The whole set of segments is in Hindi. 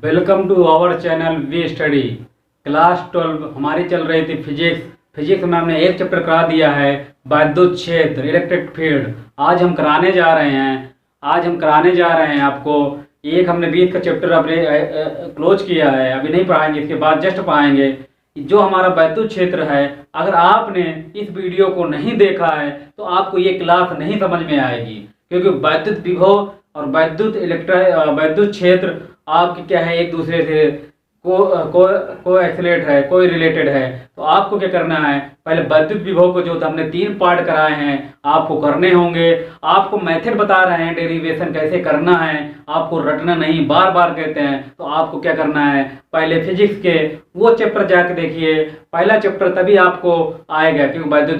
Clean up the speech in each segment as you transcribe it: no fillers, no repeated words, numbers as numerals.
Welcome to our channel we study. Class 12 हमारी चल रही थी फिजिक्स। फिजिक्स में हमने एक चैप्टर करा दिया है, वैद्युत क्षेत्र, इलेक्ट्रिक फील्ड। आज हम कराने जा रहे हैं आपको एक हमने 20 का चैप्टर अपने क्लोज किया है, अभी नहीं पढ़ाएंगे, इसके बाद जस्ट पढ़ाएंगे। जो हमारा वैद्युत क्षेत्र है, अगर आपने इस वीडियो को नहीं देखा है तो आपको ये क्लास नहीं समझ में आएगी, क्योंकि वैद्युत विभव और वैद्युत क्षेत्र आपके क्या है, एक दूसरे से को एक्सलेट है, कोई रिलेटेड है। तो आपको क्या करना है, पहले वैद्युत विभव को जो हमने 3 पार्ट कराए हैं आपको करने होंगे। आपको मेथड बता रहे हैं, डेरिवेशन कैसे करना है, आपको रटना नहीं, बार बार कहते हैं। तो आपको क्या करना है, पहले फिजिक्स के वो चैप्टर जाके देखिए, पहला चैप्टर तभी आपको आएगा, क्योंकि वैद्युत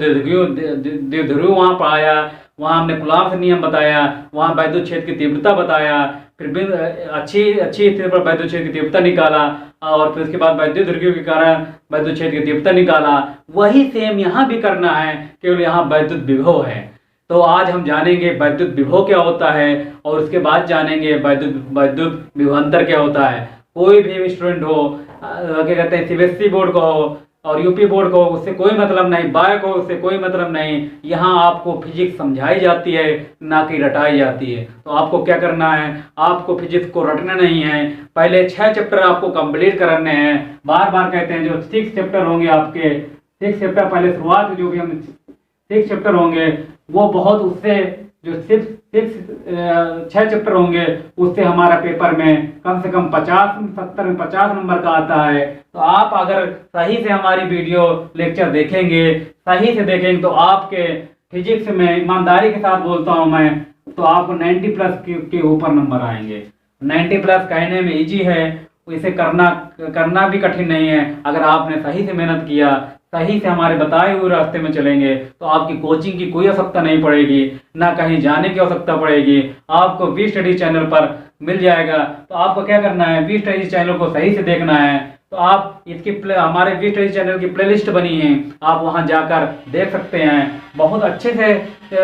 द्विध्रुव वहाँ पढ़ाया, वहाँ हमने कूलॉम्स नियम बताया, वहाँ वैद्युत क्षेत्र की तीव्रता बताया, फिर अच्छी स्थिति पर वैद्युत क्षेत्र की तीव्रता निकाला, और फिर उसके बाद वैद्युत द्विध्रुव के कारण वैद्युत क्षेत्र की तीव्रता निकाला। वही सेम यहाँ भी करना है, केवल यहाँ वैद्युत विभव है। तो आज हम जानेंगे वैद्युत विभव क्या होता है, और उसके बाद जानेंगे वैद्युत विभवांतर क्या होता है। कोई भी स्टूडेंट हो, क्या कहते हैं, सीबीएसई बोर्ड को हो और यूपी बोर्ड को, उससे कोई मतलब नहीं, बाय को उससे कोई मतलब नहीं। यहाँ आपको फिजिक्स समझाई जाती है, ना कि रटाई जाती है। तो आपको क्या करना है, आपको फिजिक्स को रटना नहीं है, पहले 6 चैप्टर आपको कंप्लीट करने हैं। बार बार कहते हैं, जो 6 चैप्टर होंगे आपके, 6 चैप्टर पहले शुरुआत में जो भी हम 6 चैप्टर होंगे वो बहुत, उससे जो 6 चैप्टर होंगे उससे हमारा पेपर में कम से कम 70 में 50 नंबर का आता है। तो आप अगर सही से हमारी वीडियो लेक्चर देखेंगे, सही से देखेंगे, तो आपके फिजिक्स में, ईमानदारी के साथ बोलता हूं मैं, तो आपको 90 प्लस के ऊपर नंबर आएंगे। 90 प्लस कहने में इजी है, इसे करना भी कठिन नहीं है। अगर आपने सही से मेहनत किया, सही से हमारे बताए हुए रास्ते में चलेंगे, तो आपकी कोचिंग की कोई आवश्यकता नहीं पड़ेगी, ना कहीं जाने की आवश्यकता पड़ेगी, आपको वी स्टडी चैनल पर मिल जाएगा। तो आपको क्या करना है, वी स्टडी चैनल को सही से देखना है। तो आप इसकी हमारे वी स्टडी चैनल की प्लेलिस्ट बनी है, आप वहां जाकर देख सकते हैं। बहुत अच्छे से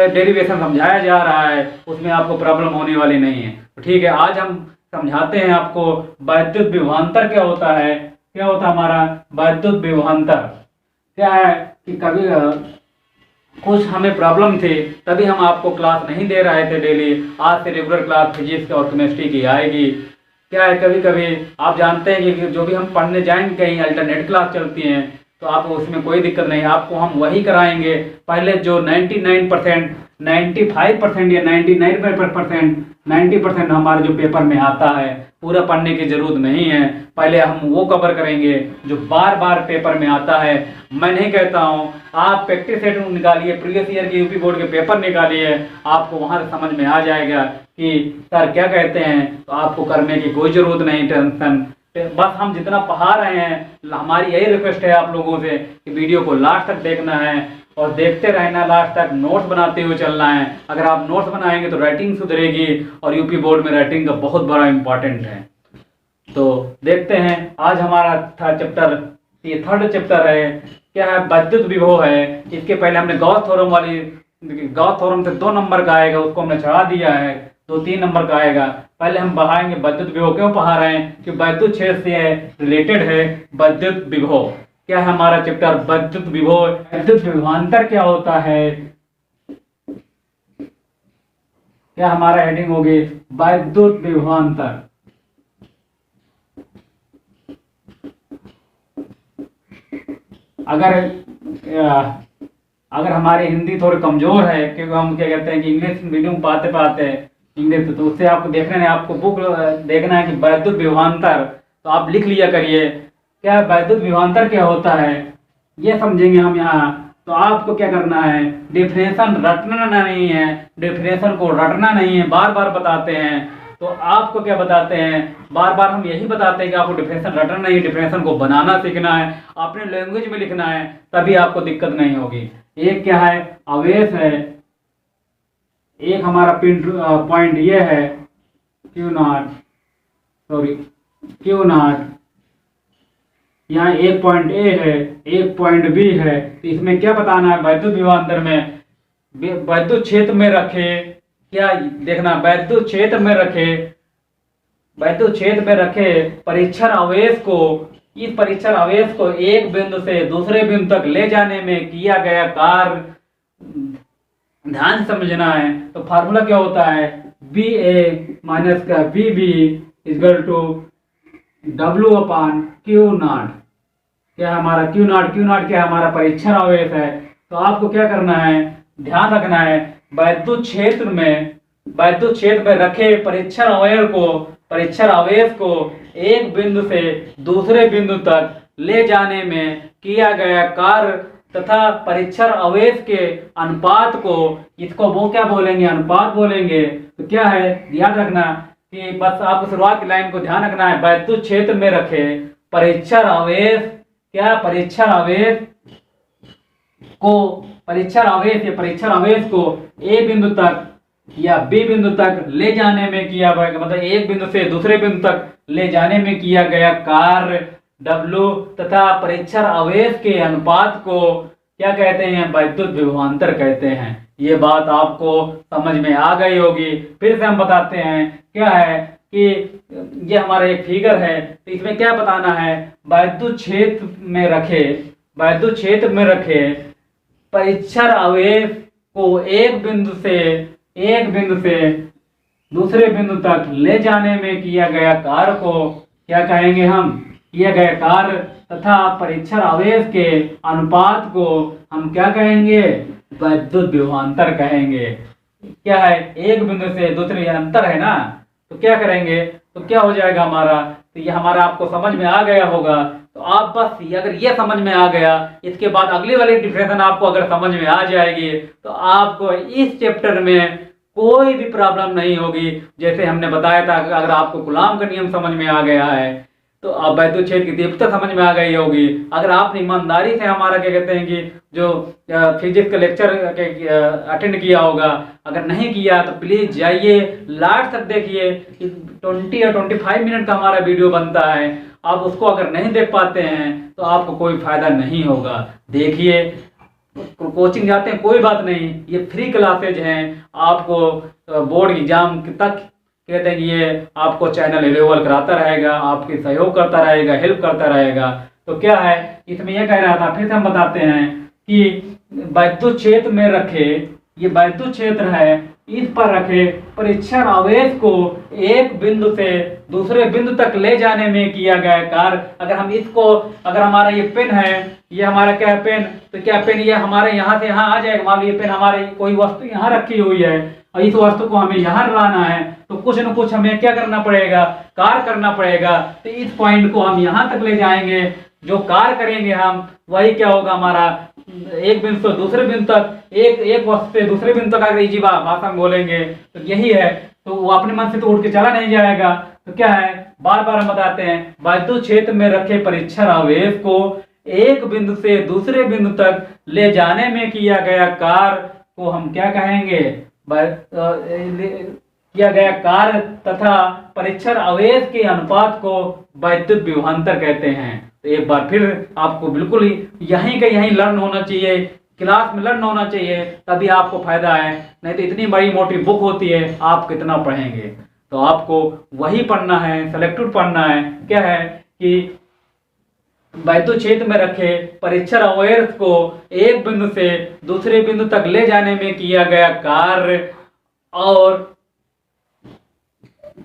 डेरिवेशन समझाया जा रहा है, उसमें आपको प्रॉब्लम होने वाली नहीं है। तो ठीक है, आज हम समझाते हैं आपको वैद्युत विभवांतर क्या होता है। क्या होता है हमारा वैद्युत विभवांतर? क्या है कि कभी कुछ हमें प्रॉब्लम थी, तभी हम आपको क्लास नहीं दे रहे थे डेली। आज से रेगुलर क्लास फिजिक्स और केमिस्ट्री की आएगी। क्या है, कभी कभी आप जानते हैं कि जो भी हम पढ़ने जाएंगे, कहीं अल्टरनेट क्लास चलती हैं, तो आपको उसमें कोई दिक्कत नहीं, आपको हम वही कराएंगे। पहले जो 99%, 95% या 99% 90% हमारे जो पेपर में आता है, पूरा पढ़ने की जरूरत नहीं है। पहले हम वो कवर करेंगे जो बार बार पेपर में आता है। मैं नहीं कहता हूँ, आप प्रैक्टिस सेट निकालिए, प्रीवियस ईयर के यूपी बोर्ड के पेपर निकालिए, आपको वहाँ से समझ में आ जाएगा कि सर क्या कहते हैं। तो आपको करने की कोई जरूरत नहीं, टेंशन। बस हम जितना पढ़ा रहे हैं, हमारी यही रिक्वेस्ट है आप लोगों से कि वीडियो को लास्ट तक देखना है और देखते रहना, लास्ट तक नोट्स बनाते हुए चलना है। अगर आप नोट्स बनाएंगे तो राइटिंग सुधरेगी, और यूपी बोर्ड में राइटिंग का बहुत बड़ा इंपॉर्टेंट है। तो देखते हैं, आज हमारा था चैप्टर, ये 3rd चैप्टर है। क्या है, वैद्युत विभव है। इसके पहले हमने गॉस थ्योरम से 2 नंबर का आएगा, उसको हमने चढ़ा दिया है, 2-3 नंबर का आएगा। पहले हम पढ़ाएंगे वैद्युत विभव। क्यों पढ़ा रहे हैं, कि वैद्युत क्षेत्र से रिलेटेड है वैद्युत विभव। क्या है हमारा चैप्टर, वैद्युत विभव। वैद्युत विभवांतर क्या होता है, क्या हमारा हेडिंग होगी वैद्युत विभवांतर। अगर हमारी हिंदी थोड़ी कमजोर है, क्योंकि हम क्या कहते हैं कि इंग्लिश मीडियम पढ़ते इंग्लिश, तो उससे आपको देखना है, आपको बुक देखना है कि वैद्युत विभवांतर, तो आप लिख लिया करिए। क्या वैद्युत विभवांतर क्या होता है, ये समझेंगे हम यहाँ। तो आपको क्या करना है, डेफिनेशन रटना नहीं है, डेफिनेशन को रटना नहीं है, बार बार बताते हैं। तो आपको क्या बताते हैं, बार बार हम यही बताते हैं कि आपको डिफिनेशन रटना नहीं, डिफिनेशन को बनाना सीखना है, अपने लैंग्वेज में लिखना है, तभी आपको दिक्कत नहीं होगी। एक क्या है, आवेश है। एक हमारा पॉइंट ये है क्यू नॉट। यहाँ एक पॉइंट ए है, एक पॉइंट बी है। तो इसमें क्या बताना है, वैद्युत विभवांतर में वैद्युत क्षेत्र में रखे, क्या देखना, वैद्युत क्षेत्र में रखे वैद्युत क्षेत्र में रखे परीक्षण आवेश को, इस परीक्षण आवेश को एक बिंदु से दूसरे बिंदु तक ले जाने में किया गया कार्य, ध्यान से समझना है। तो फार्मूला क्या होता है, बी ए माइनस का B B equal to W upon Q naught. क्या है हमारा क्यू नॉट, क्यू नॉट क्या है हमारा परीक्षण आवेश है। तो आपको क्या करना है, ध्यान रखना है, वैद्युत क्षेत्र में रखे परीक्षण आवेश को एक बिंदु से दूसरे बिंदु तक ले जाने में किया गया कार्य तथा परीक्षण आवेश के अनुपात को, इसको वो क्या बोलेंगे, अनुपात बोलेंगे। तो क्या है, ध्यान रखना कि बस आपको शुरुआत की लाइन को ध्यान रखना है, वैद्युत क्षेत्र में रखे परीक्षण आवेश, क्या परीक्षण आवेश को ए बिंदु तक या बी बिंदु तक ले जाने में किया गया, मतलब एक बिंदु से दूसरे बिंदु तक ले जाने में किया गया कार्य W तथा परीक्षण आवेश के अनुपात को क्या कहते हैं, वैद्युत विभवांतर कहते हैं। ये बात आपको समझ में आ गई होगी। फिर से हम बताते हैं, क्या है कि ये हमारा एक फिगर है, तो इसमें क्या बताना है, वैद्युत क्षेत्र में रखे परीक्षण आवेश को एक बिंदु से दूसरे बिंदु तक ले जाने में किया गया कार्य को क्या कहेंगे, हम किया गया कार्य तथा परीक्षण आवेश के अनुपात को हम क्या कहेंगे, वैद्युत विभवांतर कहेंगे। क्या है, एक बिंदु से दूसरे अंतर है ना, तो क्या करेंगे, तो क्या हो जाएगा हमारा, तो ये हमारा आपको समझ में आ गया होगा। तो आप बस अगर ये समझ में आ गया, इसके बाद अगली वाली डिफरेंशन आपको अगर समझ में आ जाएगी तो आपको इस चैप्टर में कोई भी प्रॉब्लम नहीं होगी। जैसे हमने बताया था, अगर आपको कूलॉम का नियम समझ में आ गया है तो आप वैद्युत क्षेत्र की तीव्रता समझ में आ गई होगी। अगर आपने ईमानदारी से हमारा क्या कहते हैं कि जो फिजिक्स का लेक्चर अटेंड किया होगा, अगर नहीं किया तो प्लीज जाइए लास्ट तक देखिए, 20 या 25 मिनट का हमारा वीडियो बनता है। आप उसको अगर नहीं देख पाते हैं तो आपको कोई फायदा नहीं होगा। देखिए, कोचिंग जाते हैं कोई बात नहीं, ये फ्री क्लासेज हैं। आपको बोर्ड एग्जाम तक कहते हैं कि ये आपको चैनल अवेलेबल कराता रहेगा, आपके सहयोग करता रहेगा, हेल्प करता रहेगा। तो क्या है, इसमें यह कह रहा था, फिर से हम बताते हैं कि वैद्युत क्षेत्र में रखे, ये वैद्युत क्षेत्र है, इस पर रखे परीक्षण आवेश को एक बिंदु से दूसरे बिंदु तक ले जाने में किया गया कार्य। अगर हमारा ये पेन है, ये हमारा क्या है पेन, तो क्या पेन ये हमारे यहाँ से यहाँ आ जाएगा। मान लो ये पेन हमारे कोई वस्तु यहाँ रखी हुई है और इस वस्तु को हमें यहाँ लाना है, तो कुछ न कुछ हमें क्या करना पड़ेगा, कार्य करना पड़ेगा। तो इस पॉइंट को हम यहाँ तक ले जाएंगे, जो कार्य करेंगे हम वही क्या होगा हमारा, एक बिंदु से दूसरे बिंदु तक, एक वस्तु से दूसरे बिंदु तक अगर इजी भाषा में बोलेंगे तो यही है। तो वो अपने मन से तो उठ के चला नहीं जाएगा। तो क्या है, बार बार हम बताते हैं, वैद्युत क्षेत्र में रखे परीक्षण आवेश को एक बिंदु से दूसरे बिंदु तक ले जाने में किया गया कार्य को हम क्या कहेंगे, किया गया कार्य तथा परीक्षण आवेश के अनुपात को वैद्युत विभवांतर कहते हैं। तो एक बार फिर आपको बिल्कुल यहीं का यहीं लर्न होना चाहिए, क्लास में लर्न होना चाहिए, तभी आपको फायदा है। नहीं तो इतनी बड़ी मोटी बुक होती है, आप कितना पढ़ेंगे। तो आपको वही पढ़ना है, सेलेक्टेड पढ़ना है। क्या है कि वैद्युत क्षेत्र में रखे परीक्षण आवेश को एक बिंदु से दूसरे बिंदु तक ले जाने में किया गया कार्य और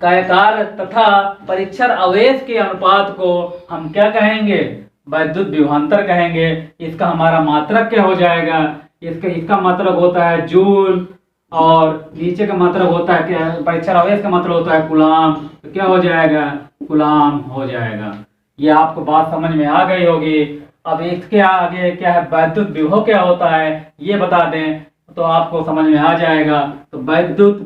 कार्य तथा परीक्षण आवेश के अनुपात को हम क्या कहेंगे, वैद्युत विभवांतर कहेंगे। इसका हमारा मात्रक क्या हो जाएगा, इसका मात्रक होता है जूल और नीचे का मात्रक होता है क्या, परीक्षण आवेश का मात्रक होता है कूलॉम। तो क्या हो जाएगा, कूलॉम हो जाएगा। ये आपको बात समझ में आ गई होगी। अब इसके आगे क्या है, वैद्युत विभव क्या होता है ये बता दें तो आपको समझ में आ जाएगा। तो वैद्युत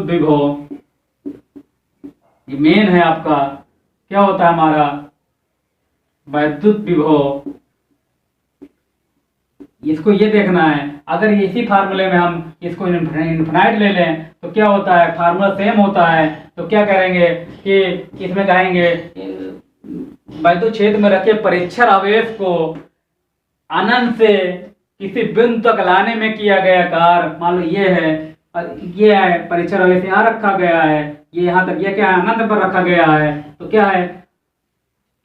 विभव ये मेन है आपका, क्या होता है हमारा वैद्युत विभव। इसको ये देखना है, अगर इसी फार्मूले में हम इसको इनफिनाइट ले लें तो क्या होता है, फार्मूला सेम होता है। तो क्या करेंगे कि इसमें कहेंगे वैद्युत क्षेत्र में रखे परीक्षण आवेश को अनंत से किसी बिंदु तक लाने में किया गया कार्य, मान लो ये है और ये है परीक्षण आवेश यहाँ रखा गया है, ये यहाँ तक, ये क्या है अनंत पर रखा गया है। तो क्या है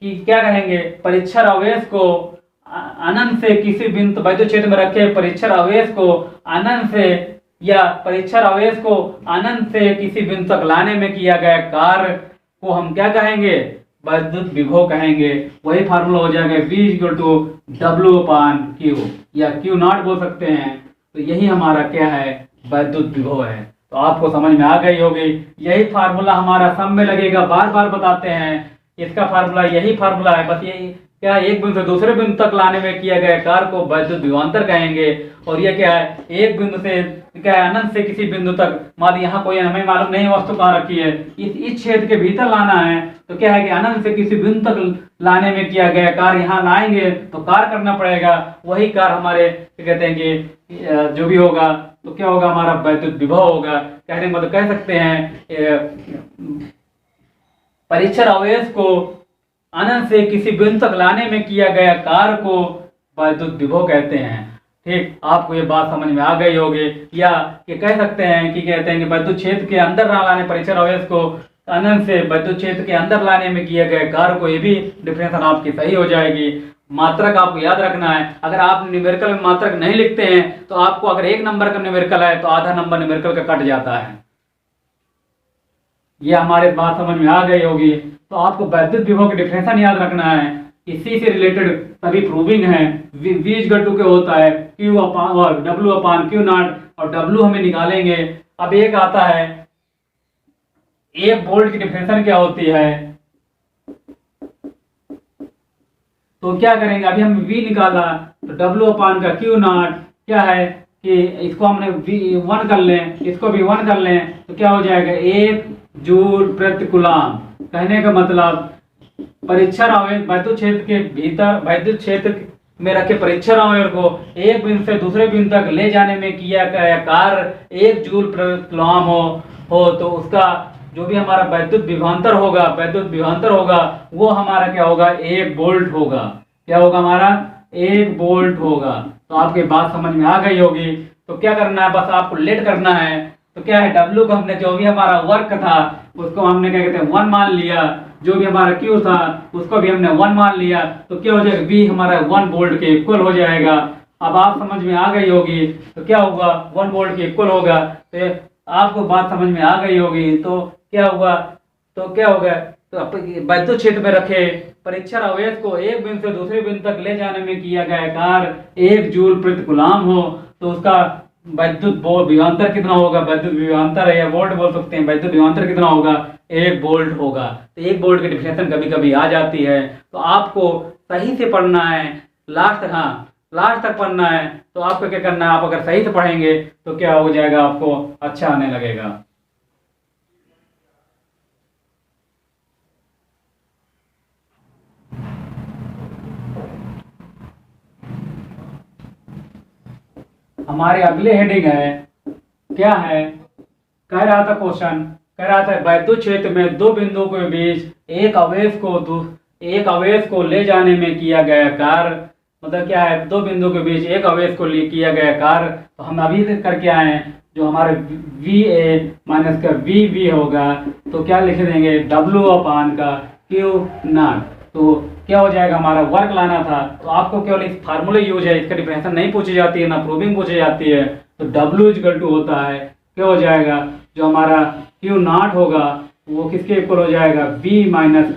कि क्या कहेंगे, परीक्षण आवेश को अनंत से किसी बिंदु वैद्युत क्षेत्र में रखे परीक्षण आवेश को अनंत से या परीक्षण आवेश को अनंत से किसी बिंदु तक लाने में किया गया कार्य को हम क्या कहेंगे, वैद्युत विभव कहेंगे। वही फार्मूला हो जाएगा V=W/Q या Q0 बोल सकते हैं। तो यही हमारा क्या है, वैद्युत विभव है। तो आपको समझ में आ गई होगी। यही फार्मूला हमारा सब में लगेगा, बार बार बताते हैं। इसका फार्मूला यही फार्मूला है, बस यही क्या है, एक बिंदु से दूसरे बिंदु तक लाने में किया गया कार्य को वैद्युत विभवांतर कहेंगे। और ये क्या है, एक बिंदु से क्या है अनंत से किसी बिंदु तक, मान ली यहाँ कोई हमें मालूम नहीं वस्तु कहाँ रखी है, इस क्षेत्र के भीतर लाना है। तो क्या है कि अनंत से किसी बिंदु तक लाने में किया गया कार्य यहाँ लाएंगे तो कार्य करना पड़ेगा। वही कार्य हमारे कहते हैं कि जो भी होगा तो क्या होगा, हमारा वैद्युत विभव होगा। कहने मतलब कह सकते हैं परीक्षण आवेश को अनंत से किसी बिंदु तक लाने में किया गया कार्य को वैद्युत विभव कहते हैं। ठीक, आपको ये बात समझ में आ गई होगी। या कि कह सकते हैं कि कहते हैं कि वैद्युत क्षेत्र के अंदर ना लाने, परीक्षण आवेश को अनंत से वैद्युत क्षेत्र के अंदर लाने में किया गया कार्य को, ये भी डिफिनेशन आपकी सही हो जाएगी। मात्रक आपको याद रखना है। अगर आप न्यूमेरिकल में मात्रक नहीं लिखते हैं तो आपको अगर 1 नंबर का न्यूमेरिकल है तो आधा नंबर न्यूमेरिकल का कट जाता है। ये हमारे बात समझ में आ गई होगी। तो आपको वैद्युत विभव के डिफिनेशन याद रखना है। इसी से रिलेटेड सभी प्रूविंग है। V=2 के होता है W/Q0 और W हमें निकालेंगे। अब एक आता है 1 वोल्ट की डिफिनेशन क्या होती है, तो क्या करेंगे, अभी हम V निकाला तो W/Q0 क्या है कि इसको हमने V1 कर लें, इसको भी 1 कर लें तो क्या हो जाएगा 1 जूल प्रति कूलम। कहने का मतलब परीक्षण आवेश वैद्युत क्षेत्र के भीतर, वैद्युत क्षेत्र में रखे परीक्षण आवेश को एक बिंदु से दूसरे बिंदु तक ले जाने में किया गया कार्य 1 जूल प्रति कूलम हो तो उसका जो भी हमारा वैद्युत विभवांतर होगा वो हमारा क्या होगा, 1 वोल्ट होगा। क्या होगा हमारा, 1 वोल्ट होगा। तो आपकी बात समझ में आ गई होगी। तो क्या करना है, बस आपको लेट करना है। तो क्या है, W को हमने जो भी हमारा वर्क था उसको हमने क्या कहते हैं 1 मान लिया, जो भी हमारा Q था उसको भी हमने 1 मान लिया। तो क्या हो जाएगा, V हमारा 1 वोल्ट के इक्वल हो जाएगा। अब आप समझ में आ गई होगी। तो क्या होगा, 1 वोल्ट के इक्वल होगा। तो आपको बात समझ में आ गई होगी। तो क्या होगा, तो वैद्युत क्षेत्र में रखे परीक्षण आवेश को एक बिंदु से दूसरे बिंदु तक ले जाने में किया गया कार्य 1 जूल प्रति कूलम हो तो उसका वैद्युत विभवांतर कितना होगा, वैद्युत विभवांतर है या वोल्ट बोल सकते हैं, वैद्युत विभवांतर कितना होगा, 1 वोल्ट होगा। तो 1 वोल्ट की डिफिनेशन कभी कभी आ जाती है। तो आपको सही से पढ़ना है, लास्ट तक पढ़ना है। तो आपको क्या करना है, आप अगर सही से पढ़ेंगे तो क्या हो जाएगा, आपको अच्छा आने लगेगा। हमारे अगले हेडिंग है, क्या है, कह रहा था क्वेश्चन, कह रहा था वैद्युत क्षेत्र में 2 बिंदुओं के बीच एक आवेश को ले जाने में किया गया कार्य। मतलब क्या है, 2 बिंदुओं के बीच एक आवेश को किया गया कार्य। तो हम अभी करके आए हैं, जो हमारे VA माइनस का VB होगा तो क्या लिख देंगे W/Q0। तो क्या हो जाएगा, हमारा वर्क लाना था। तो आपको केवल इस फार्मूले यूज है, इसका डिफिनेशन नहीं पूछी जाती है, ना प्रूविंग पूछी जाती है। तो W होता है, क्या हो जाएगा, जो हमारा Q0 होगा वो किसके इक्वल हो जाएगा, VA माइनस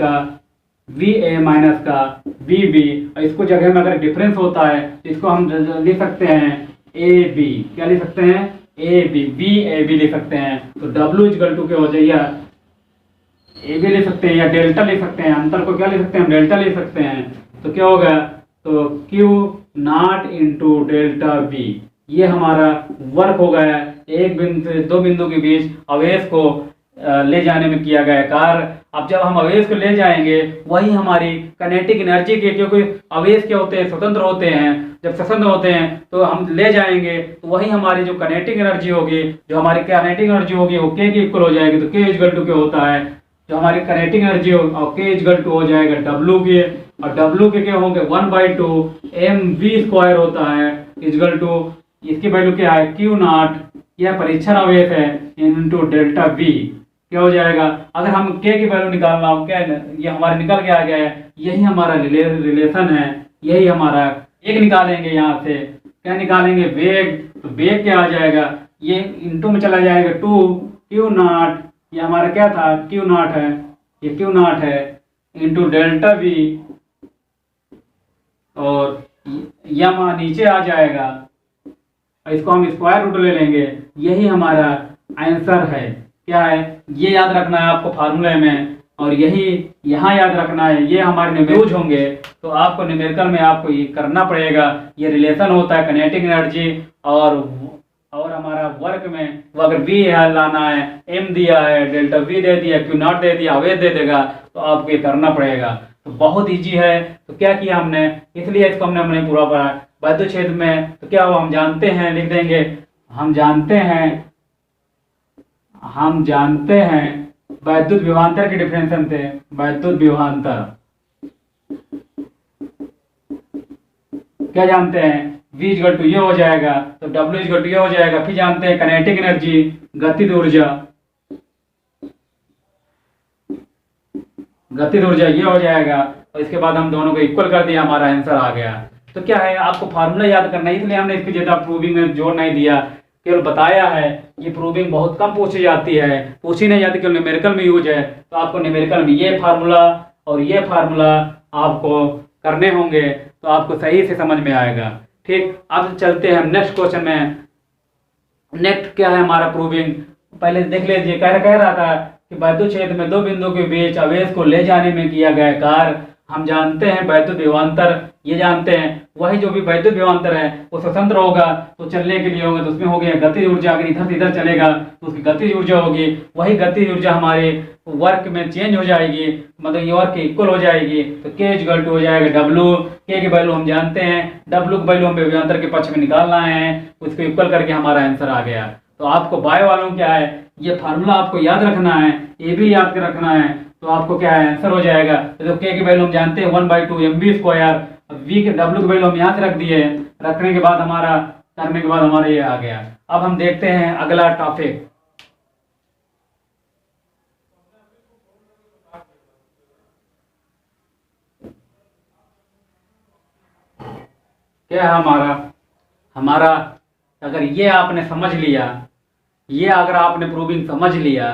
का VB। और इसको जगह में अगर डिफरेंस होता है तो इसको हम लिख सकते हैं AB। क्या लिख सकते हैं, VAB लिख सकते हैं। तो W क्या हो जाएगा, AB लिख सकते हैं या डेल्टा लिख सकते हैं। अंतर को क्या लिख सकते हैं, हम डेल्टा लिख सकते हैं। तो क्या होगा, तो Q0 इंटू डेल्टा V, ये हमारा वर्क हो गया। एक बिंदु से 2 बिंदु के बीच आवेश को ले जाने में किया गया कार्य। अब जब हम आवेश को ले जाएंगे वही हमारी काइनेटिक एनर्जी के, क्योंकि आवेश क्या होते हैं, स्वतंत्र होते हैं। जब स्वतंत्र होते हैं तो हम ले जाएंगे तो वही हमारी जो काइनेटिक एनर्जी होगी, जो हमारी काइनेटिक एनर्जी होगी वो K की इक्वल हो जाएगी। तो K क्या होता है, जो हमारी काइनेटिक एनर्जी और K हो जाएगा W के, और W के क्या होंगे 1/2 mv² होता है इक्वल टू, इसकी वैल्यू क्या है Q0, यह परीक्षण आवेश है इनटू डेल्टा वी। क्या हो जाएगा, अगर हम के की वैल्यू निकालना हो, क्या ये हमारे निकल के आ गया है, यही हमारा रिलेशन है, यही हमारा एक निकालेंगे यहाँ से, क्या निकालेंगे वेग, तो वेग क्या आ जाएगा, ये इनटू में चला जाएगा 2 क्यू नॉट, ये हमारा क्या था क्यू नॉट है, ये क्यू नॉट है इनटू डेल्टा वी, और यह नीचे आ जाएगा, इसको हम स्क्वायर रूट ले लेंगे, यही हमारा आंसर है। क्या है, ये याद रखना है आपको फार्मूले में, और यही यहाँ याद रखना है, ये हमारे यूज होंगे, तो आपको न्यूमेरिकल में आपको ये करना पड़ेगा। ये रिलेशन होता है काइनेटिक एनर्जी और हमारा वर्क में, वो अगर वी लाना है, एम दिया है, डेल्टा वी दे दिया, क्यू नॉट दे दिया, आवेश दे देगा, तो आपको ये करना पड़ेगा। तो बहुत ईजी है। तो क्या किया हमने, इसलिए इसको हमने पूरा पढ़ा। वैद्युत क्षेत्र में तो क्या हुआ, हम जानते हैं, लिख देंगे, हम जानते हैं वैद्युत विभवांतर के डिफरेंशियल थे, वैद्युत विभवांतर क्या जानते हैं, V इक्वल टू ये हो जाएगा, तो W इक्वल टू ये हो जाएगा। फिर जानते हैं काइनेटिक एनर्जी, गतिज ऊर्जा ये हो जाएगा, और इसके बाद हम दोनों को इक्वल कर दिया, हमारा आंसर आ गया। तो क्या है, आपको फार्मूला याद करना है, इसलिए हमने इसकी ज्यादा प्रूविंग में जोर नहीं दिया, केवल बताया है। ये प्रूविंग बहुत कम पूछी जाती है, पूछी नहीं जाती, केवल न्यूमेरिकल में यूज है। तो आपको न्यूमेरिकल में ये फार्मूला और ये फार्मूला आपको करने होंगे, तो आपको सही से समझ में आएगा। ठीक, अब चलते हैं नेक्स्ट क्वेश्चन में। नेक्स्ट क्या है हमारा प्रूविंग, पहले देख लीजिए। कह रहा था कि वैद्युत क्षेत्र में दो बिंदुओं के बीच आवेश को ले जाने में किया गया कार्य, हम जानते हैं वैद्युत विभवांतर, ये जानते हैं। वही जो भी वैद्युत विभवांतर है वो स्वतंत्र होगा, तो चलने के लिए होगा, तो उसमें हो गया गतिज ऊर्जा। अगर इधर से इधर चलेगा तो उसकी गतिज ऊर्जा होगी, वही गतिज ऊर्जा हमारे वर्क में चेंज हो जाएगी, मतलब ये वर्क इक्वल हो जाएगी। तो के इक्वल टू हो जाएगा W, के की वैल्यू हम जानते हैं, W की वैल्यू हमें विभवांतर के पक्ष में निकालना है, उसको इक्वल करके हमारा आंसर आ गया। तो आपको बाय वालों क्या है, ये फार्मूला आपको याद रखना है, ये भी याद रखना है, तो आपको क्या है आंसर हो जाएगा। तो के की वैल्यू हम जानते हैं 1/2 mv स्क्वायर, वी के W की वैल्यू हम यहाँ से रख दिए, रखने के बाद हमारा करने के बाद हमारा ये आ गया। अब हम देखते हैं अगला टॉपिक। क्या है हमारा अगर ये आपने समझ लिया, ये अगर आपने प्रूविंग समझ लिया,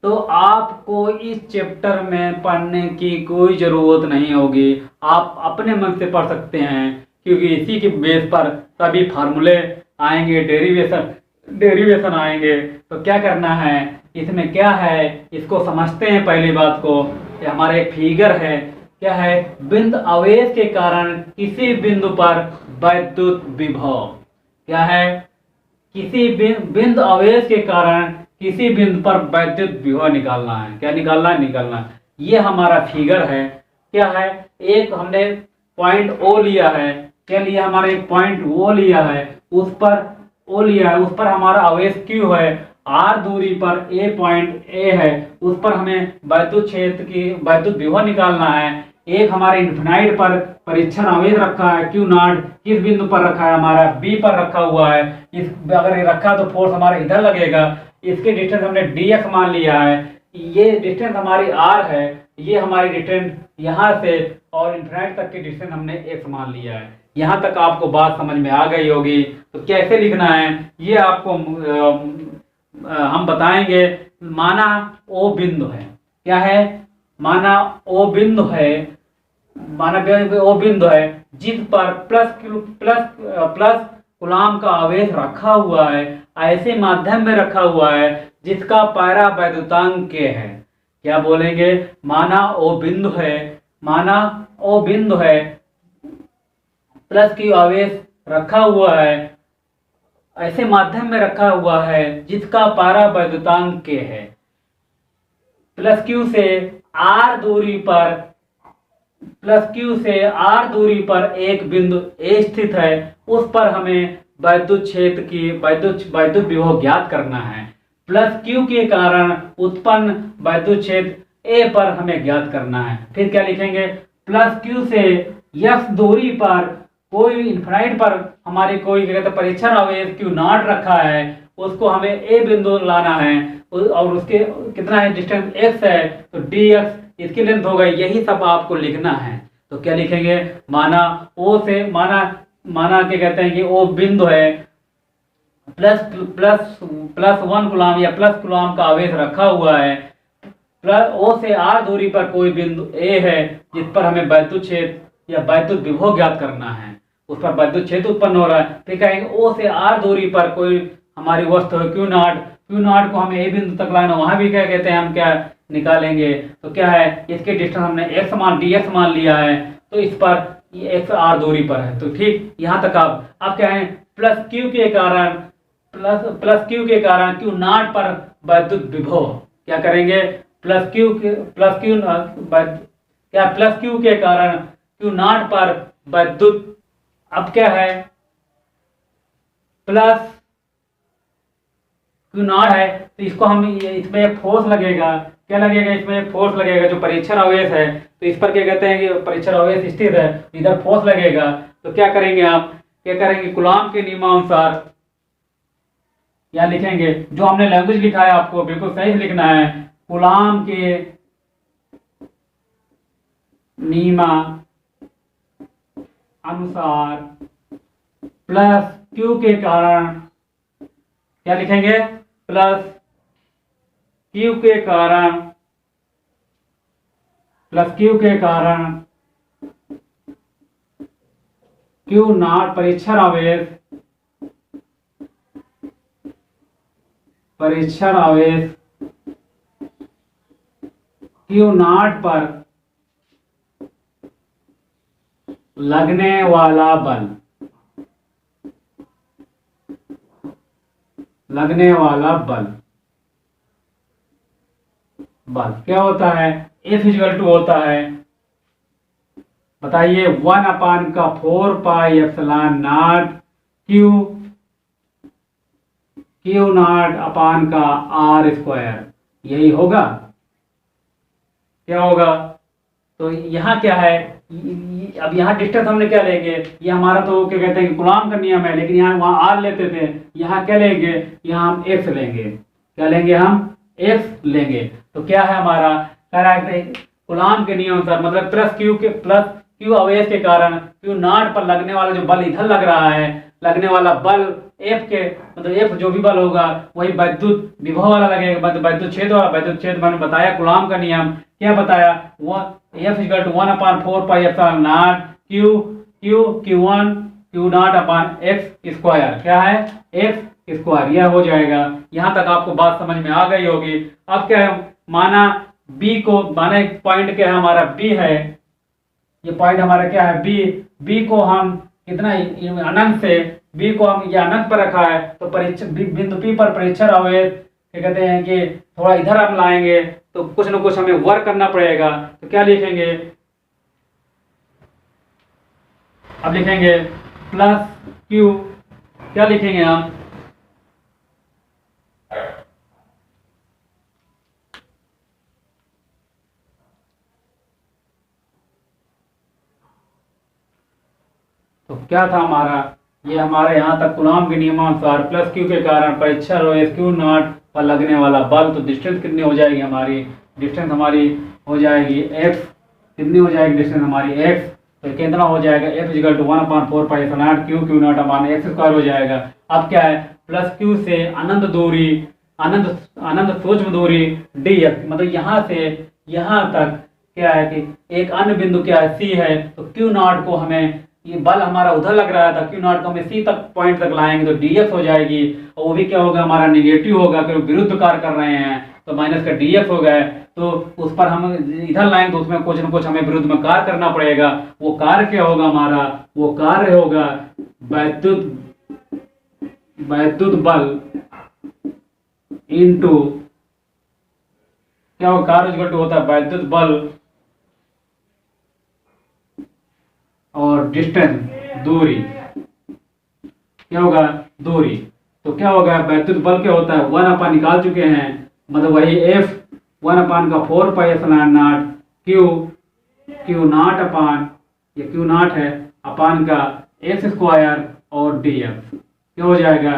तो आपको इस चैप्टर में पढ़ने की कोई ज़रूरत नहीं होगी। आप अपने मन से पढ़ सकते हैं, क्योंकि इसी के बेस पर सभी फार्मूले आएंगे, डेरिवेशन आएंगे। तो क्या करना है, इसमें क्या है, इसको समझते हैं। पहली बात को, ये हमारा एक फिगर है, क्या है, बिंदु आवेश के कारण किसी बिंदु पर वैद्युत विभव। क्या है, किसी बिंदु आवेश के कारण किसी बिंदु पर वैद्युत विभव निकालना है। क्या निकालना है, ये हमारा फिगर है। क्या है, एक हमने पॉइंट O लिया है, क्या लिया, हमारा एक पॉइंट O लिया है, उस पर हमारा आवेश Q है, R दूरी पर A पॉइंट A है, उस पर हमें वैद्युत क्षेत्र की वैद्युत विभव निकालना है। एक हमारे इन्फिनाइट पर परीक्षण आवेश रखा है Q नॉट, किस बिंदु पर रखा है, हमारा B पर रखा हुआ है। इस अगर ये रखा तो फोर्स हमारा इधर लगेगा। इसके डिस्टेंस हमने dx मान लिया है, ये डिस्टेंस हमारी r है, ये हमारी डिस्टेंस यहाँ से और इन्फिनाइट तक की डिस्टेंस हमने x मान लिया है। यहाँ तक आपको बात समझ में आ गई होगी। तो कैसे लिखना है ये आपको हम बताएंगे। माना O बिंदु है, क्या है, माना O बिंदु है, जिस पर प्लस कूलाम का आवेश रखा हुआ है, ऐसे माध्यम में रखा हुआ है जिसका पारा वैद्युतांक K है। क्या बोलेंगे, माना O बिंदु है, प्लस की आवेश रखा हुआ है, ऐसे माध्यम में रखा हुआ है जिसका पारा वैद्युतांक K है। प्लस Q से R दूरी पर एक बिंदु A स्थित है, उस पर हमें वैद्युत क्षेत्र की वैद्युत विभव ज्ञात करना है। प्लस Q के कारण उत्पन्न वैद्युत क्षेत्र A पर हमें ज्ञात करना है। फिर क्या लिखेंगे, प्लस Q से X दूरी पर कोई इन्फिनाइट पर हमारे कोई परीक्षण आवेश Q नॉट रखा है, उसको हमें ए बिंदु लाना है और उसके कितना है डिस्टेंस x है, तो dx इसकी लेंथ हो गई। यही सब आपको लिखना है। तो क्या लिखेंगे, माना ओ से माना क्या कहते हैं कि ओ बिंदु है, प्लस प्लस प्लस 1 कूलम या प्लस कूलम का आवेश रखा हुआ है, प्लस ओ से r दूरी पर कोई बिंदु ए है जिस पर हमें वैद्युत क्षेत्र या वैद्युत विभव ज्ञात करना है, उस पर वैद्युत क्षेत्र उत्पन्न हो रहा है। फिर कहेंगे ओ से r दूरी पर कोई हमारी वस्तु है Q0 को हमें ए बिंदु तक लाना, वहां भी क्या कहते हैं हम क्या निकालेंगे, तो क्या है इसके डिस्टेंस हमने x मान dx मान लिया है, तो इस पर ये x r दूरी पर है। तो ठीक यहाँ तक आप क्या है प्लस Q के कारण Q0 पर वैद्युत विभव क्या करेंगे, प्लस Q के कारण Q0 पर वैद्युत, अब क्या है प्लस Q0 है, तो इसको हम इसमें एक फोर्स लगेगा, क्या लगेगा इसमें एक फोर्स लगेगा जो परीक्षण आवेश है, तो इस पर क्या कहते हैं कि परीक्षण आवेश स्थिर है, इधर फोर्स लगेगा। तो क्या करेंगे आप, क्या करेंगे कूलॉम के नियमानुसार या लिखेंगे, जो हमने लैंग्वेज लिखा है आपको बिल्कुल सही से लिखना है, कूलॉम के नियमा अनुसार प्लस Q के कारण, क्या लिखेंगे प्लस Q के कारण Q0 परीक्षण आवेश Q0 पर लगने वाला बल क्या होता है, F इक्वल टू होता है, बताइए 1/4πε0 Q0/r², यही होगा, क्या होगा। तो यहाँ क्या है, अब यहाँ डिस्टेंस हमने क्या लेंगे, ये हमारा तो क्या कहते हैं कि कूलॉम का नियम है, लेकिन यहाँ वहाँ r लेते थे, यहाँ क्या लेंगे, यहाँ हम x लेंगे, क्या लेंगे हम x लेंगे। तो क्या है हमारा कह रहा है कूलॉम के नियम अनुसार, मतलब प्लस Q आवेश के कारण Q0 पर लगने वाला जो बल इधर लग रहा है, लगने वाला बल F के मतलब F जो भी बल होगा वही वैद्युत विभव वाला लगेगा, वैद्युत क्षेत्र वाला। वैद्युत क्षेत्र मैंने बताया कूलॉम का नियम, क्या बताया, F equal to 1/4πε0 Q1 Q0/x², क्या है x², यह हो जाएगा। यहाँ तक आपको बात समझ में आ गई होगी। अब क्या है, माना B को, माना एक पॉइंट क्या है हमारा B है, ये पॉइंट हमारा क्या है B को हम कितना अनंत से B को हम ये अनंत पर रखा है, तो बिंदु P पर परीक्षण आवेश क्या कहते हैं कि थोड़ा इधर हम लाएंगे तो कुछ ना कुछ हमें वर्क करना पड़ेगा। तो क्या लिखेंगे, अब लिखेंगे प्लस Q, क्या लिखेंगे हम, तो क्या था हमारा, ये हमारे यहाँ तक कूलॉम के नियमानुसार प्लस Q के कारण परीक्षण आवेश Q0 पर लगने वाला बल। तो डिस्टेंस कितनी हो जाएगी हमारी, डिस्टेंस हमारी हो जाएगी x, कितनी हो जाएगी डिस्टेंस हमारी x, तो कितना हो जाएगा F इक्वल टू 1/4πε0 Q0/x² हो जाएगा। अब क्या है, प्लस Q से अनंत दूरी, अनंत सूक्ष्म दूरी dx, मतलब यहाँ से यहाँ तक क्या है कि एक अन्य बिंदु क्या है C है, तो Q0 को हमें, ये बल हमारा उधर लग रहा था, Q0 को हमें C तक पॉइंट तक लाएंगे तो dx हो जाएगी, और वो भी क्या होगा हमारा निगेटिव होगा क्योंकि विरुद्ध कार्य कर रहे हैं, तो माइनस का dx हो गया। तो उस पर हम इधर लाएंगे तो उसमें कुछ ना कुछ हमें विरुद्ध में कार्य करना पड़ेगा। वो कार्य क्या होगा हमारा, वो कार्य होगा वैद्युत बल इंटू, क्या वो कार्य इक्वल टू होता है वैद्युत बल और डिस्टेंस दूरी, क्या होगा दूरी। तो क्या होगा वैद्युत बल क्या होता है, 1 अपन निकाल चुके हैं, मतलब वही F 1/4πε0 Q0 अपान, ये Q0 है, अपान का x² और dx, क्या हो जाएगा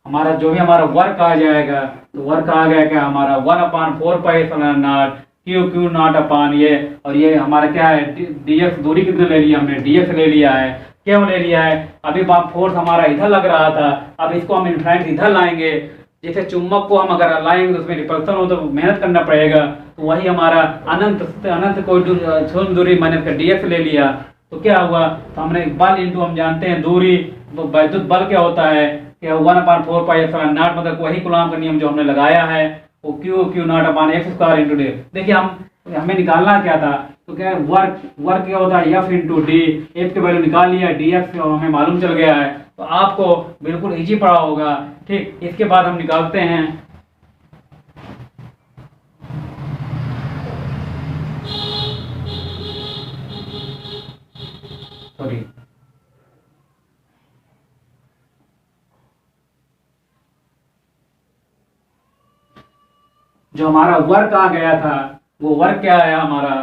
हमारा जो भी हमारा वर्क आ जाएगा, तो वर्क आ गया क्या हमारा 1/4 पाई क्यू क्यू नॉट अपान ये, और ये हमारा क्या है dx, दूरी कितने ले लिया हमने, dx ले लिया है। क्यों ले लिया है, अभी बाप फोर्स हमारा इधर लग रहा था, अब इसको हम इनफाइनाइट इधर लाएंगे। जैसे चुंबक को हम अगर लाएंगे तो उसमें रिपल्सन हो तो मेहनत करना पड़ेगा, तो वही हमारा अनंत अनंत कोई शून्य दूरी माइनस का dx ले लिया, तो क्या हुआ, तो हमने बल इंटू हम जानते हैं दूरी, तो वैद्युत बल क्या होता है कि 1/4 पाई मतलब वही कूलॉम का नियम जो हमने लगाया है, वो क्यू क्यू नॉट अपान एक्स स्क्वायर इंटू डी। देखिए हमें निकालना क्या था, तो क्या वर्क वर्क क्या होता है एफ इंटू डी, एफ की वैल्यू निकाल लिया, डी एक्स हमें मालूम चल गया है, तो आपको बिल्कुल इजी पड़ा होगा। ठीक, इसके बाद हम निकालते हैं सॉरी जो हमारा वर्क आ गया था, वो वर्क क्या आया हमारा,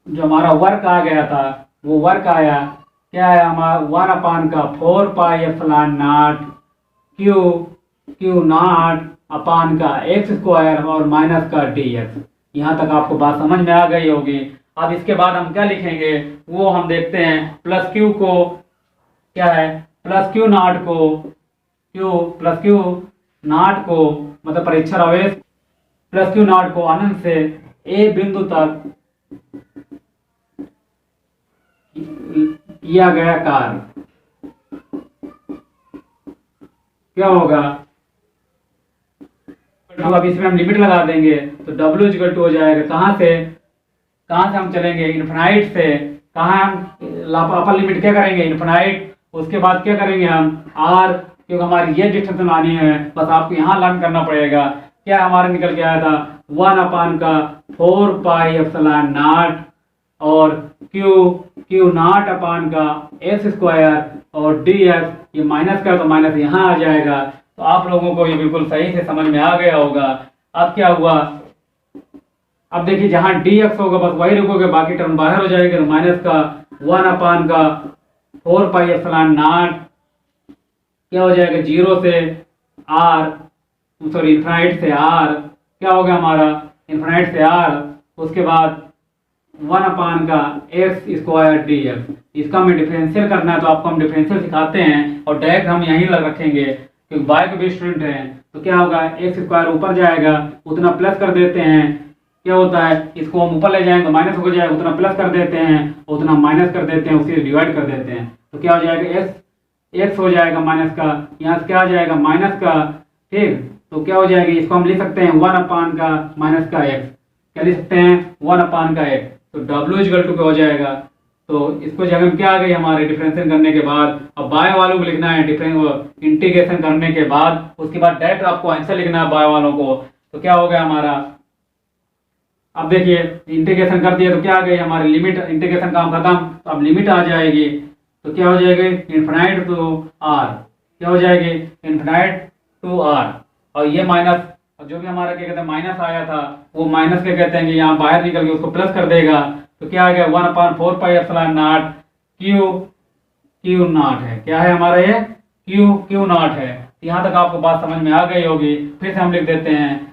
जो हमारा वर्क आ गया था वो वर्क आया क्या आया हमारा 1/4 pi epsilon naught Q Q naught upon का एक्स स्क्वायर और माइनस का डी एक्स। यहाँ तक आपको बात समझ में आ गई होगी। अब इसके बाद हम क्या लिखेंगे वो हम देखते हैं, प्लस क्यू को क्या है, प्लस क्यू नॉट को प्लस क्यू नॉट को मतलब परीक्षण आवेश प्लस क्यू नॉट को अनंत से ए बिंदु तक किया गया कार्य क्या होगा, तो अब इसमें हम लिमिट लगा देंगे, तो W इक्वल टू हो जाएगा कहाँ से हम चलेंगे इन्फिनाइट से, कहाँ हम अपर लिमिट क्या करेंगे इन्फिनाइट, उसके बाद क्या करेंगे हम R, क्योंकि हमारी ये डिस्टेंस लानी है, बस आपको यहाँ लर्न करना पड़ेगा। क्या हमारा निकल के आया था 1/4 पाई एप्सिलॉन नॉट और क्यू नॉट अपान का एक्स स्क्वायर और डी एक्स, ये माइनस का तो माइनस यहाँ आ जाएगा। तो आप लोगों को ये बिल्कुल सही से समझ में आ गया होगा। अब क्या हुआ, अब देखिए जहाँ डी एक्स होगा बस वही रुकोगे, बाकी टर्म बाहर हो जाएगा, तो माइनस का 1/4 पाई एप्सिलॉन नॉट क्या हो जाएगा 0 से आर, सॉरी इन्फिनाइट से आर, क्या हो गया हमारा इन्फिनाइट से आर, उसके बाद 1 का एक्स स्क्वायर डी एक्स। इसका हमें डिफरेंशियल करना है, तो आपको हम डिफरेंशियल सिखाते हैं और डायरेक्ट हम यहीं लग रखेंगे क्योंकि बाय के भी स्टूडेंट हैं। तो क्या होगा एक्स स्क्वायर ऊपर जाएगा उतना प्लस कर देते हैं, क्या होता है इसको हम ऊपर ले जाएंगे तो माइनस हो जाएगा, उतना प्लस कर देते हैं उतना माइनस कर देते हैं, उसे डिवाइड कर देते हैं, तो क्या हो जाएगा एक्स हो जाएगा माइनस का, यहाँ से क्या आ जाएगा माइनस का। ठीक, तो क्या हो जाएगा इसको हम लिख सकते हैं 1 का माइनस का एक्स, क्या लिख सकते हैं 1 का एक्स, तो W इक्वल टू क्या हो जाएगा, तो इसको जगह में क्या आ गई हमारे डिफरेंशियल करने के बाद, अब बाय वालों को लिखना है इंटीग्रेशन करने के बाद, उसके बाद डायरेक्ट आपको आंसर लिखना है बाय वालों को। तो क्या हो गया हमारा, अब देखिए इंटीग्रेशन कर दिया तो क्या आ गई हमारी लिमिट, इंटीग्रेशन काम खत्म, तो अब लिमिट आ जाएगी, तो क्या हो जाएगी इन्फिनाइट टू आर, क्या हो जाएगी इन्फिनाइट टू आर, और ये माइनस जो भी हमारा क्या कहते हैं माइनस आया था वो माइनस क्या कहते हैं कि यहाँ बाहर निकल के उसको प्लस कर देगा, तो क्या आ गया 1/4 pi epsilon naught Q not है, क्या है हमारा ये क्यू नॉट है। यहाँ तक आपको बात समझ में आ गई होगी। फिर से हम लिख देते हैं,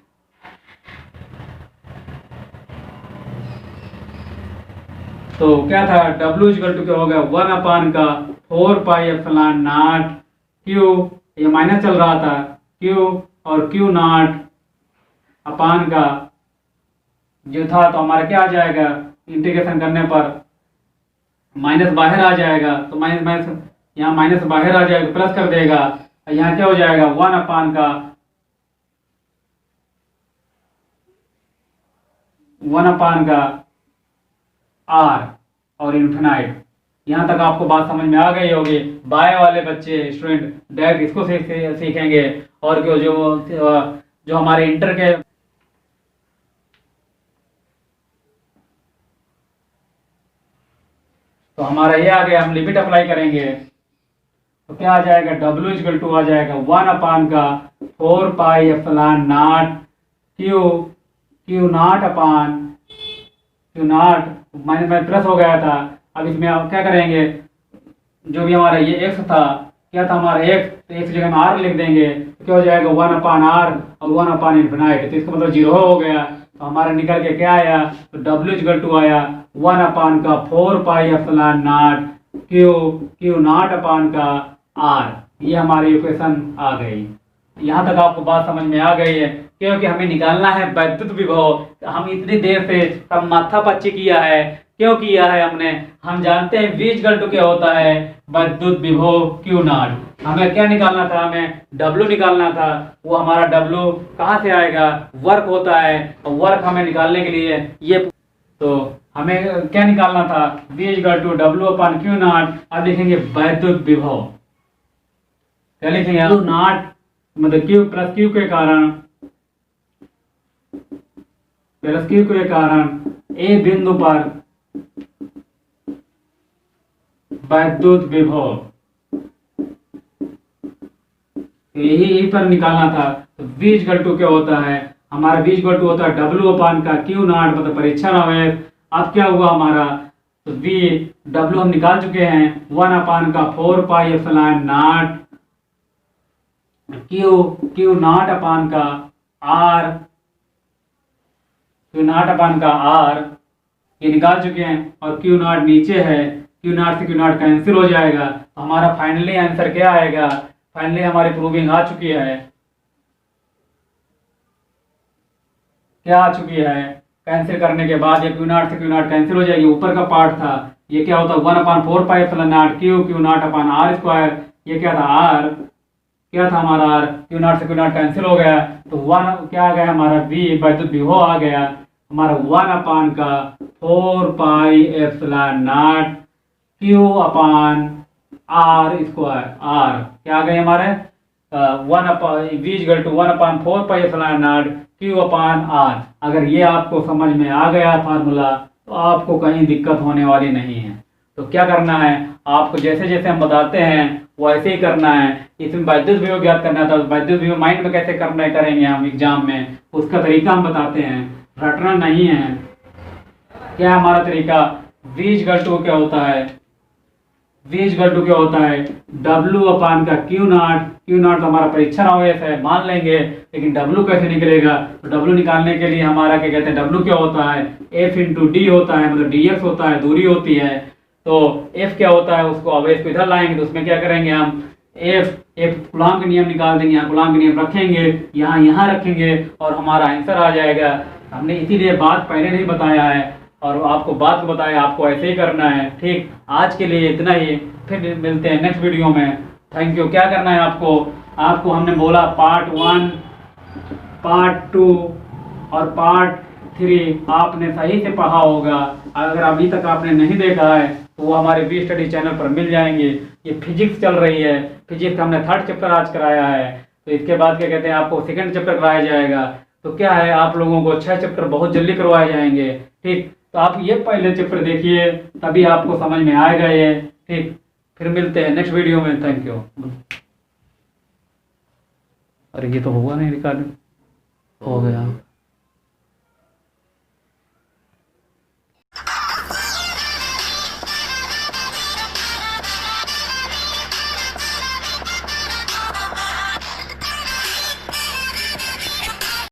तो क्या था W इक्वल टू क्या हो गया 1/4 पाई एप्सिलॉन नॉट क्यू, ये माइनस चल रहा था क्यू और क्यू नॉट अपान का जो था, तो हमारा क्या आ जाएगा इंटीग्रेशन करने पर माइनस बाहर आ जाएगा, तो माइनस माइनस यहाँ माइनस बाहर आ जाएगा प्लस कर देगा, यहाँ क्या हो जाएगा 1 का आर और इन्फिनाइट। यहाँ तक आपको बात समझ में आ गई होगी। बाय वाले बच्चे स्टूडेंट डायरेक्ट इसको सीखेंगे, और जो हमारे इंटर के तो हमारा ये आ गया, हम लिमिट अप्लाई करेंगे तो क्या आ जाएगा W इक्वल टू आ जाएगा 1/4 pi epsilon naught Q naught upon Q not minus plus हो गया था। अब इसमें आप क्या करेंगे, जो भी हमारा ये एक्स था क्या था हमारा x, तो x जगह में r लिख देंगे तो क्या हो जाएगा 1/r और 1/∞, तो इसका मतलब 0 हो गया। तो हमारा निकल के क्या आया, तो W आया 1/4πε0 Q0/r। ये हमारी इक्वेशन आ गई। यहाँ तक आपको बात समझ में आ गई है, क्योंकि हमें निकालना है वैद्युत विभव। हम इतनी देर से सब माथापच्ची किया है, क्यों किया है हमने, हम जानते हैं V क्या होता है, वैद्युत विभव Q0। हमें क्या निकालना था, हमें W निकालना था। वो हमारा W कहाँ से आएगा, वर्क होता है, और वर्क हमें निकालने के लिए ये, तो हमें क्या निकालना था, V W/Q0। अब लिखेंगे वैद्युत विभव, क्या लिखेंगे, Q0 मतलब Q प्लस Q के कारण, A बिंदु पर वैद्युत विभव, यही पर निकालना था। तो V क्या होता है, हमारा V होता है W/Q0 मतलब परीक्षण आवेश। अब क्या हुआ हमारा, तो W हम निकाल चुके हैं 1/4πε0 Q0/R ये निकाल चुके हैं, और Q0 नीचे है, Q0 से Q0 कैंसिल हो जाएगा। तो हमारा फाइनली आंसर क्या आएगा, फाइनली हमारी प्रूविंग आ चुकी है, क्या आ चुकी है, कैंसिल करने के बाद ये Q0 से Q0 कैंसिल हो जाएगी। ऊपर का पार्ट था, ये क्या होता है 1/4πε0 Q0/R²। ये क्या था R, क्या था हमारा R, Q0 से Q0 कैंसिल हो गया, तो 1 क्या आ गया हमारा V वैद्युत विभव आ गया हमारा 1/4πε0 Q/R²। R क्या आ गए हमारे 1/4πε0 Q/R। अगर ये आपको समझ में आ गया फार्मूला, तो आपको कहीं दिक्कत होने वाली नहीं है। तो क्या करना है, आपको जैसे जैसे हम बताते हैं वैसे ही करना है। इसमें वैद्युत विभव ज्ञात करना था, वैद्युत विभव माइंड में कैसे करना करेंगे हम एग्जाम में, उसका तरीका हम बताते हैं, रटना नहीं है। क्या हमारा तरीका, V क्या होता है, V क्या होता है W/Q0। Q0 तो हमारा परीक्षण आवेश है, मान लेंगे, लेकिन W कैसे निकलेगा, तो W निकालने के लिए हमारा क्या कहते हैं, W क्या होता है F × D होता है, मतलब dx होता है, दूरी होती है। तो F क्या होता है, उसको आवेश को इधर लाएंगे, तो उसमें क्या करेंगे हम F कूलॉम के नियम निकाल देंगे, यहाँ कूलॉम के नियम रखेंगे, यहाँ रखेंगे, और हमारा आंसर आ जाएगा। हमने इसीलिए बात पहले नहीं बताया है, और आपको बात को बताया, आपको ऐसे ही करना है। ठीक, आज के लिए इतना ही, फिर मिलते हैं नेक्स्ट वीडियो में। Thank you. क्या करना है आपको हमने बोला पार्ट 1, पार्ट 2 और पार्ट 3 आपने सही से पढ़ा होगा। अगर अभी तक आपने नहीं देखा है तो वो हमारे वी स्टडी चैनल पर मिल जाएंगे। ये फिजिक्स चल रही है, फिजिक्स हमने 3rd चैप्टर आज कराया है, तो इसके बाद क्या कहते हैं आपको 2nd चैप्टर कराया जाएगा। तो क्या है, आप लोगों को 6 चैप्टर बहुत जल्दी करवाए जाएंगे। ठीक, तो आप ये पहले चैप्टर देखिए, तभी आपको समझ में आएगा ये। ठीक, फिर मिलते हैं नेक्स्ट वीडियो में। Thank you. अरे ये तो हुआ नहीं रिकॉर्ड, हो गया।